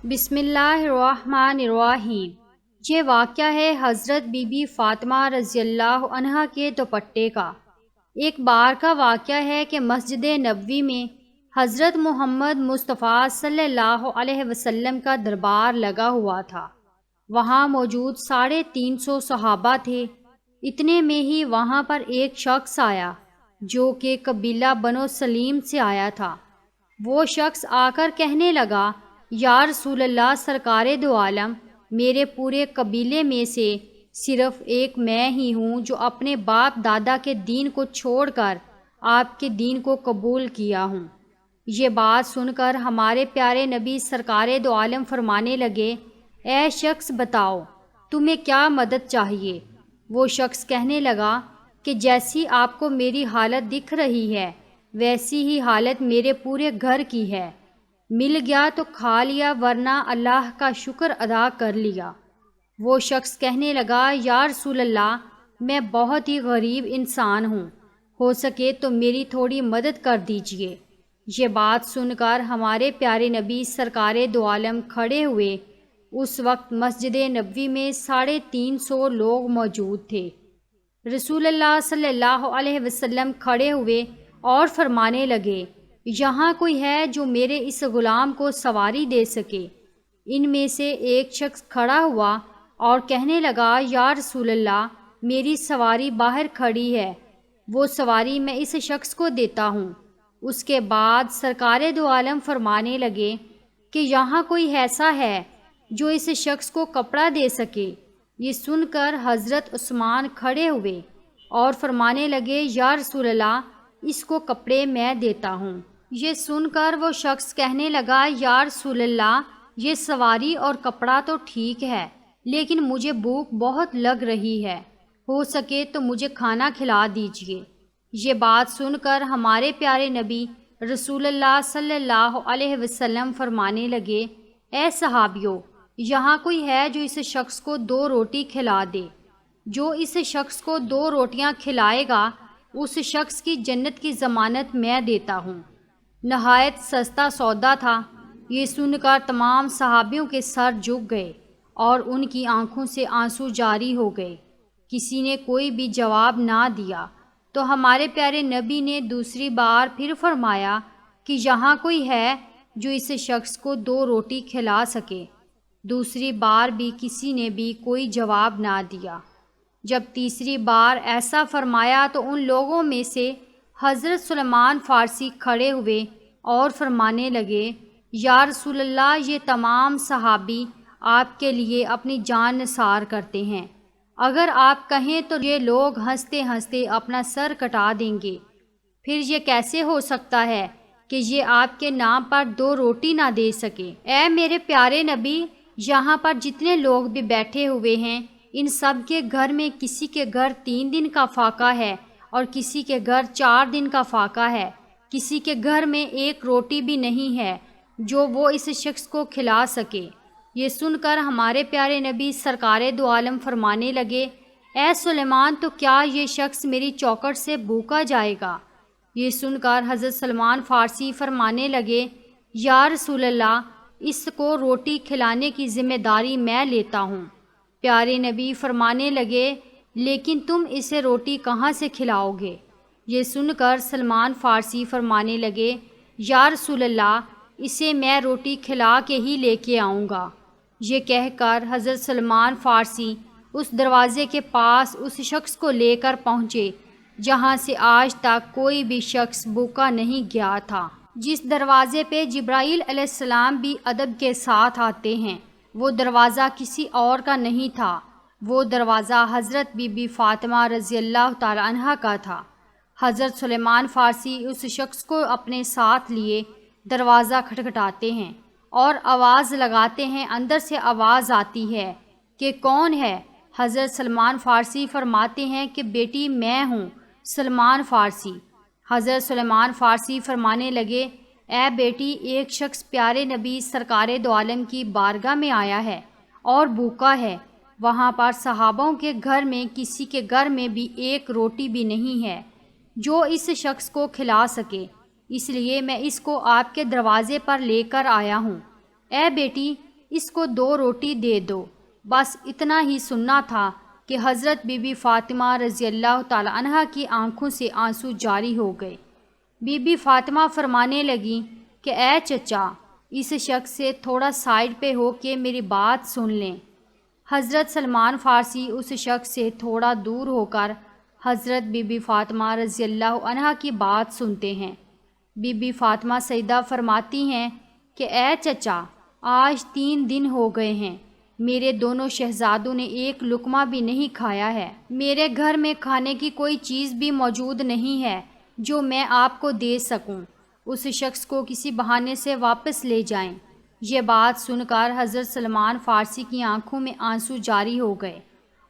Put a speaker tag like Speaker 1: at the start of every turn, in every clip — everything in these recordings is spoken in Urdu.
Speaker 1: بسم اللہ الرحمن الرحیم۔ یہ واقعہ ہے حضرت بی بی فاطمہ رضی اللہ عنہا کے دوپٹے کا۔ ایک بار کا واقعہ ہے کہ مسجد نبوی میں حضرت محمد مصطفیٰ صلی اللہ علیہ وسلم کا دربار لگا ہوا تھا۔ وہاں موجود 350 صحابہ تھے۔ اتنے میں ہی وہاں پر ایک شخص آیا جو کہ قبیلہ بنو سلیم سے آیا تھا۔ وہ شخص آ کر کہنے لگا، یا رسول اللہ، سرکار دو عالم، میرے پورے قبیلے میں سے صرف ایک میں ہی ہوں جو اپنے باپ دادا کے دین کو چھوڑ کر آپ کے دین کو قبول کیا ہوں۔ یہ بات سن کر ہمارے پیارے نبی سرکار دو عالم فرمانے لگے، اے شخص بتاؤ تمہیں کیا مدد چاہیے؟ وہ شخص کہنے لگا کہ جیسی آپ کو میری حالت دکھ رہی ہے ویسی ہی حالت میرے پورے گھر کی ہے۔ مل گیا تو کھا لیا ورنہ اللہ کا شکر ادا کر لیا۔ وہ شخص کہنے لگا، یا رسول اللہ، میں بہت ہی غریب انسان ہوں، ہو سکے تو میری تھوڑی مدد کر دیجئے۔ یہ بات سن کر ہمارے پیارے نبی سرکار دو عالم کھڑے ہوئے۔ اس وقت مسجد نبوی میں 350 لوگ موجود تھے۔ رسول اللہ صلی اللہ علیہ وسلم کھڑے ہوئے اور فرمانے لگے، یہاں کوئی ہے جو میرے اس غلام کو سواری دے سکے؟ ان میں سے ایک شخص کھڑا ہوا اور کہنے لگا، یا رسول اللہ، میری سواری باہر کھڑی ہے، وہ سواری میں اس شخص کو دیتا ہوں۔ اس کے بعد سرکار دو عالم فرمانے لگے کہ یہاں کوئی ایسا ہے جو اس شخص کو کپڑا دے سکے؟ یہ سن کر حضرت عثمان کھڑے ہوئے اور فرمانے لگے، یا رسول اللہ، اس کو کپڑے میں دیتا ہوں۔ یہ سن کر وہ شخص کہنے لگا، یا رسول اللہ، یہ سواری اور کپڑا تو ٹھیک ہے لیکن مجھے بھوک بہت لگ رہی ہے، ہو سکے تو مجھے کھانا کھلا دیجئے۔ یہ بات سن کر ہمارے پیارے نبی رسول اللہ صلی اللہ علیہ وسلم فرمانے لگے، اے صحابیو، یہاں کوئی ہے جو اس شخص کو 2 روٹی کھلا دے؟ جو اس شخص کو 2 روٹیاں کھلائے گا اس شخص کی جنت کی ضمانت میں دیتا ہوں۔ نہایت سستا سودا تھا۔ یہ سن کر تمام صحابیوں کے سر جھک گئے اور ان کی آنکھوں سے آنسو جاری ہو گئے۔ کسی نے کوئی بھی جواب نہ دیا تو ہمارے پیارے نبی نے دوسری بار پھر فرمایا کہ یہاں کوئی ہے جو اس شخص کو 2 روٹی کھلا سکے؟ دوسری بار بھی کسی نے بھی کوئی جواب نہ دیا۔ جب تیسری بار ایسا فرمایا تو ان لوگوں میں سے حضرت سلمان فارسی کھڑے ہوئے اور فرمانے لگے، یا رسول اللہ، یہ تمام صحابی آپ کے لیے اپنی جان نثار کرتے ہیں، اگر آپ کہیں تو یہ لوگ ہنستے ہنستے اپنا سر کٹا دیں گے۔ پھر یہ کیسے ہو سکتا ہے کہ یہ آپ کے نام پر 2 روٹی نہ دے سکے؟ اے میرے پیارے نبی، یہاں پر جتنے لوگ بھی بیٹھے ہوئے ہیں ان سب کے گھر میں کسی کے گھر 3 دن کا فاقہ ہے اور کسی کے گھر 4 دن کا فاقہ ہے، کسی کے گھر میں 1 روٹی بھی نہیں ہے جو وہ اس شخص کو کھلا سکے۔ یہ سن کر ہمارے پیارے نبی سرکار دو عالم فرمانے لگے، اے سلیمان، تو کیا یہ شخص میری چوکھٹ سے بھوکا جائے گا؟ یہ سن کر حضرت سلمان فارسی فرمانے لگے، یا رسول اللہ، اس کو روٹی کھلانے کی ذمہ داری میں لیتا ہوں۔ پیارے نبی فرمانے لگے، لیکن تم اسے روٹی کہاں سے کھلاؤ گے؟ یہ سن کر سلمان فارسی فرمانے لگے، یا رسول اللہ، اسے میں روٹی کھلا کے ہی لے کے آؤں گا۔ یہ کہہ کر حضرت سلمان فارسی اس دروازے کے پاس اس شخص کو لے کر پہنچے جہاں سے آج تک کوئی بھی شخص بھوکا نہیں گیا تھا۔ جس دروازے پہ جبرائیل علیہ السلام بھی ادب کے ساتھ آتے ہیں، وہ دروازہ کسی اور کا نہیں تھا، وہ دروازہ حضرت بی بی فاطمہ رضی اللہ تعالی عنہا کا تھا۔ حضرت سلیمان فارسی اس شخص کو اپنے ساتھ لیے دروازہ کھٹکھٹاتے ہیں اور آواز لگاتے ہیں۔ اندر سے آواز آتی ہے کہ کون ہے؟ حضرت سلمان فارسی فرماتے ہیں کہ بیٹی میں ہوں، سلمان فارسی۔ حضرت سلمان فارسی فرمانے لگے، اے بیٹی، ایک شخص پیارے نبی سرکار دو عالم کی بارگاہ میں آیا ہے اور بھوکا ہے۔ وہاں پر صحابوں کے گھر میں کسی کے گھر میں بھی 1 روٹی بھی نہیں ہے جو اس شخص کو کھلا سکے، اس لیے میں اس کو آپ کے دروازے پر لے کر آیا ہوں۔ اے بیٹی، اس کو 2 روٹی دے دو۔ بس اتنا ہی سننا تھا کہ حضرت بی بی فاطمہ رضی اللہ تعالی عنہ کی آنکھوں سے آنسو جاری ہو گئے۔ بی بی فاطمہ فرمانے لگیں کہ اے چچا، اس شخص سے تھوڑا سائڈ پہ ہو کے میری بات سن لیں۔ حضرت سلمان فارسی اس شخص سے تھوڑا دور ہو کر حضرت بی بی فاطمہ رضی اللہ عنہ کی بات سنتے ہیں۔ بی بی فاطمہ سیدہ فرماتی ہیں کہ اے چچا، آج 3 دن ہو گئے ہیں، میرے دونوں شہزادوں نے ایک لقمہ بھی نہیں کھایا ہے۔ میرے گھر میں کھانے کی کوئی چیز بھی موجود نہیں ہے جو میں آپ کو دے سکوں۔ اس شخص کو کسی بہانے سے واپس لے جائیں۔ یہ بات سن کر حضرت سلمان فارسی کی آنکھوں میں آنسو جاری ہو گئے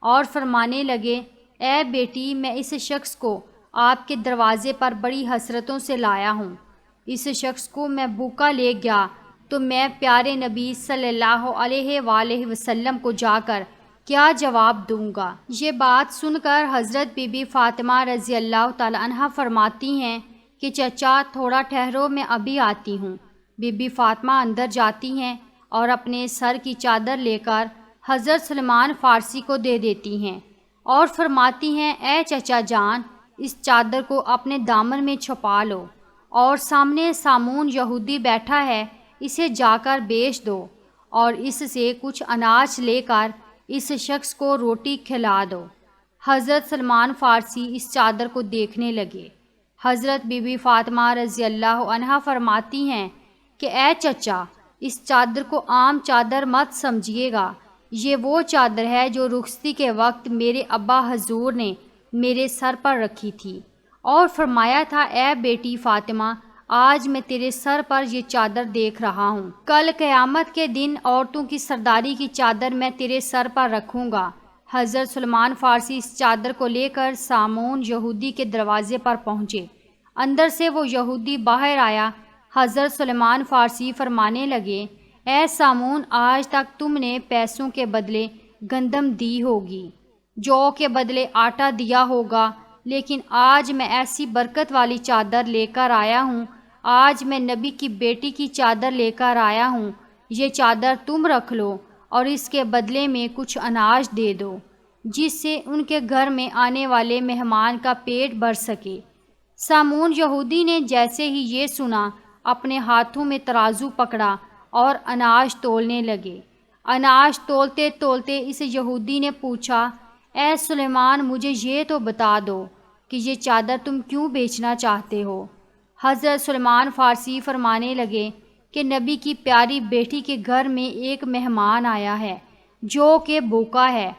Speaker 1: اور فرمانے لگے، اے بیٹی، میں اس شخص کو آپ کے دروازے پر بڑی حسرتوں سے لایا ہوں۔ اس شخص کو میں بھوکا لے گیا تو میں پیارے نبی صلی اللہ علیہ وآلہ وسلم کو جا کر کیا جواب دوں گا؟ یہ بات سن کر حضرت بی بی فاطمہ رضی اللہ تعالی عنہ فرماتی ہیں کہ چچا تھوڑا ٹھہرو، میں ابھی آتی ہوں۔ بی بی فاطمہ اندر جاتی ہیں اور اپنے سر کی چادر لے کر حضرت سلمان فارسی کو دے دیتی ہیں اور فرماتی ہیں، اے چچا جان، اس چادر کو اپنے دامن میں چھپا لو اور سامنے سامون یہودی بیٹھا ہے، اسے جا کر بیچ دو اور اس سے کچھ اناج لے کر اس شخص کو روٹی کھلا دو۔ حضرت سلمان فارسی اس چادر کو دیکھنے لگے۔ حضرت بی بی فاطمہ رضی اللہ عنہا فرماتی ہیں کہ اے چچا، اس چادر کو عام چادر مت سمجھیے گا، یہ وہ چادر ہے جو رخصتی کے وقت میرے ابا حضور نے میرے سر پر رکھی تھی اور فرمایا تھا، اے بیٹی فاطمہ، آج میں تیرے سر پر یہ چادر دیکھ رہا ہوں، کل قیامت کے دن عورتوں کی سرداری کی چادر میں تیرے سر پر رکھوں گا۔ حضرت سلمان فارسی اس چادر کو لے کر سامون یہودی کے دروازے پر پہنچے۔ اندر سے وہ یہودی باہر آیا۔ حضرت سلمان فارسی فرمانے لگے، اے سامون، آج تک تم نے پیسوں کے بدلے گندم دی ہوگی، جو کے بدلے آٹا دیا ہوگا، لیکن آج میں ایسی برکت والی چادر لے کر آیا ہوں، آج میں نبی کی بیٹی کی چادر لے کر آیا ہوں، یہ چادر تم رکھ لو اور اس کے بدلے میں کچھ اناج دے دو، جس سے ان کے گھر میں آنے والے مہمان کا پیٹ بھر سکے۔ سامون یہودی نے جیسے ہی یہ سنا، اپنے ہاتھوں میں ترازو پکڑا اور اناج تولنے لگے۔ اناج تولتے تولتے اس یہودی نے پوچھا، اے سلیمان، مجھے یہ تو بتا دو کہ یہ چادر تم کیوں بیچنا چاہتے ہو؟ حضرت سلمان فارسی فرمانے لگے کہ نبی کی پیاری بیٹی کے گھر میں ایک مہمان آیا ہے جو کہ بھوکا ہے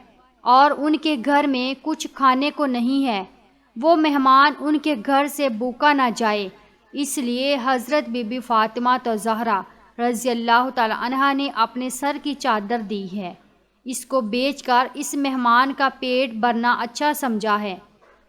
Speaker 1: اور ان کے گھر میں کچھ کھانے کو نہیں ہے، وہ مہمان ان کے گھر سے بھوکا نہ جائے، اس لیے حضرت بی بی فاطمہ الزہرا رضی اللہ تعالی عنہا نے اپنے سر کی چادر دی ہے، اس کو بیچ کر اس مہمان کا پیٹ بھرنا اچھا سمجھا ہے۔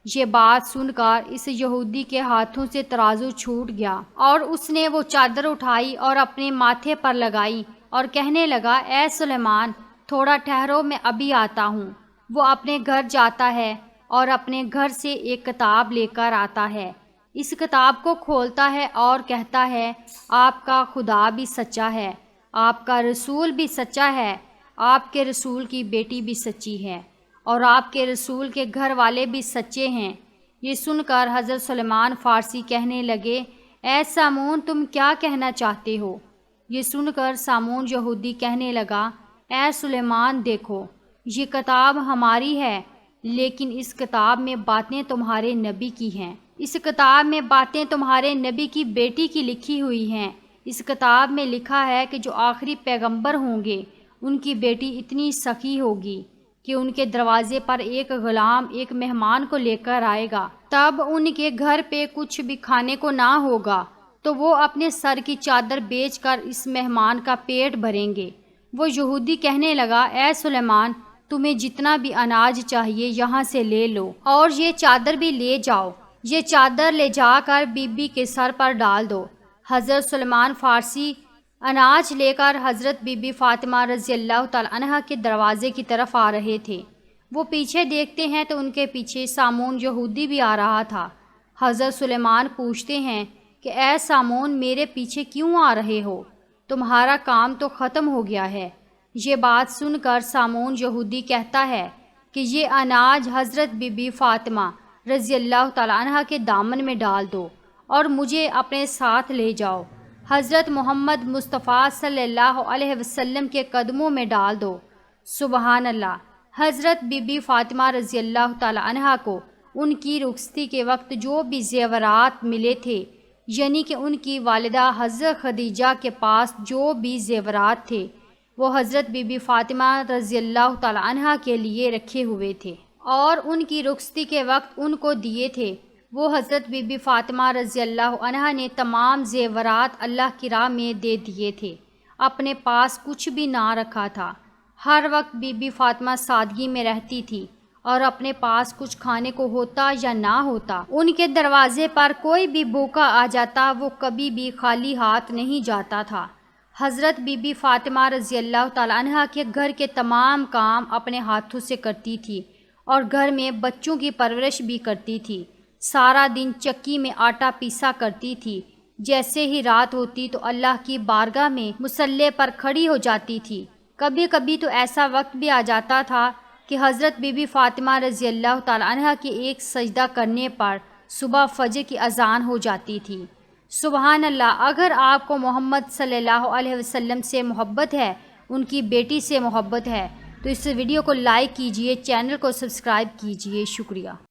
Speaker 1: یہ بات سن کر اس یہودی کے ہاتھوں سے ترازو چھوٹ گیا اور اس نے وہ چادر اٹھائی اور اپنے ماتھے پر لگائی اور کہنے لگا، اے سلیمان، تھوڑا ٹھہرو، میں ابھی آتا ہوں۔ وہ اپنے گھر جاتا ہے اور اپنے گھر سے ایک کتاب لے کر آتا ہے، اس کتاب کو کھولتا ہے اور کہتا ہے، آپ کا خدا بھی سچا ہے، آپ کا رسول بھی سچا ہے، آپ کے رسول کی بیٹی بھی سچی ہے اور آپ کے رسول کے گھر والے بھی سچے ہیں۔ یہ سن کر حضرت سلمان فارسی کہنے لگے، اے سامون، تم کیا کہنا چاہتے ہو؟ یہ سن کر سامون یہودی کہنے لگا، اے سلیمان، دیکھو، یہ کتاب ہماری ہے، لیکن اس کتاب میں باتیں تمہارے نبی کی ہیں، اس کتاب میں باتیں تمہارے نبی کی بیٹی کی لکھی ہوئی ہیں۔ اس کتاب میں لکھا ہے کہ جو آخری پیغمبر ہوں گے ان کی بیٹی اتنی سخی ہوگی کہ ان کے دروازے پر ایک غلام ایک مہمان کو لے کر آئے گا، تب ان کے گھر پہ کچھ بھی کھانے کو نہ ہوگا تو وہ اپنے سر کی چادر بیچ کر اس مہمان کا پیٹ بھریں گے۔ وہ یہودی کہنے لگا، اے سلیمان، تمہیں جتنا بھی اناج چاہیے یہاں سے لے لو اور یہ چادر بھی لے جاؤ، یہ چادر لے جا کر بی بی کے سر پر ڈال دو۔ حضرت سلمان فارسی اناج لے کر حضرت بی بی فاطمہ رضی اللہ تعالی عنہ کے دروازے کی طرف آ رہے تھے۔ وہ پیچھے دیکھتے ہیں تو ان کے پیچھے سامون یہودی بھی آ رہا تھا۔ حضرت سلیمان پوچھتے ہیں کہ اے سامون، میرے پیچھے کیوں آ رہے ہو؟ تمہارا کام تو ختم ہو گیا ہے۔ یہ بات سن کر سامون یہودی کہتا ہے کہ یہ اناج حضرت بی بی فاطمہ رضی اللہ تعالیٰ عنہ کے دامن میں ڈال دو اور مجھے اپنے ساتھ لے جاؤ، حضرت محمد مصطفیٰ صلی اللہ علیہ وسلم کے قدموں میں ڈال دو۔ سبحان اللہ۔ حضرت بی بی فاطمہ رضی اللہ تعالیٰ عنہ کو ان کی رخصتی کے وقت جو بھی زیورات ملے تھے، یعنی کہ ان کی والدہ حضرت خدیجہ کے پاس جو بھی زیورات تھے، وہ حضرت بی بی فاطمہ رضی اللہ تعالیٰ عنہ کے لیے رکھے ہوئے تھے اور ان کی رخصتی کے وقت ان کو دیے تھے۔ وہ حضرت بی بی فاطمہ رضی اللہ عنہ نے تمام زیورات اللہ کی راہ میں دے دیے تھے، اپنے پاس کچھ بھی نہ رکھا تھا۔ ہر وقت بی بی فاطمہ سادگی میں رہتی تھی اور اپنے پاس کچھ کھانے کو ہوتا یا نہ ہوتا، ان کے دروازے پر کوئی بھی بھوکا آ جاتا، وہ کبھی بھی خالی ہاتھ نہیں جاتا تھا۔ حضرت بی بی فاطمہ رضی اللہ تعالیٰ عنہ کے گھر کے تمام کام اپنے ہاتھوں سے کرتی تھی اور گھر میں بچوں کی پرورش بھی کرتی تھی۔ سارا دن چکی میں آٹا پیسا کرتی تھی۔ جیسے ہی رات ہوتی تو اللہ کی بارگاہ میں مصلی پر کھڑی ہو جاتی تھی۔ کبھی کبھی تو ایسا وقت بھی آ جاتا تھا کہ حضرت بی بی فاطمہ رضی اللہ تعالیٰ عنہ کے ایک سجدہ کرنے پر صبح فجر کی اذان ہو جاتی تھی۔ سبحان اللہ۔ اگر آپ کو محمد صلی اللہ علیہ وسلم سے محبت ہے، ان کی بیٹی سے محبت ہے، تو اس ویڈیو کو لائک کیجئے، چینل کو سبسکرائب کیجئے۔ شکریہ۔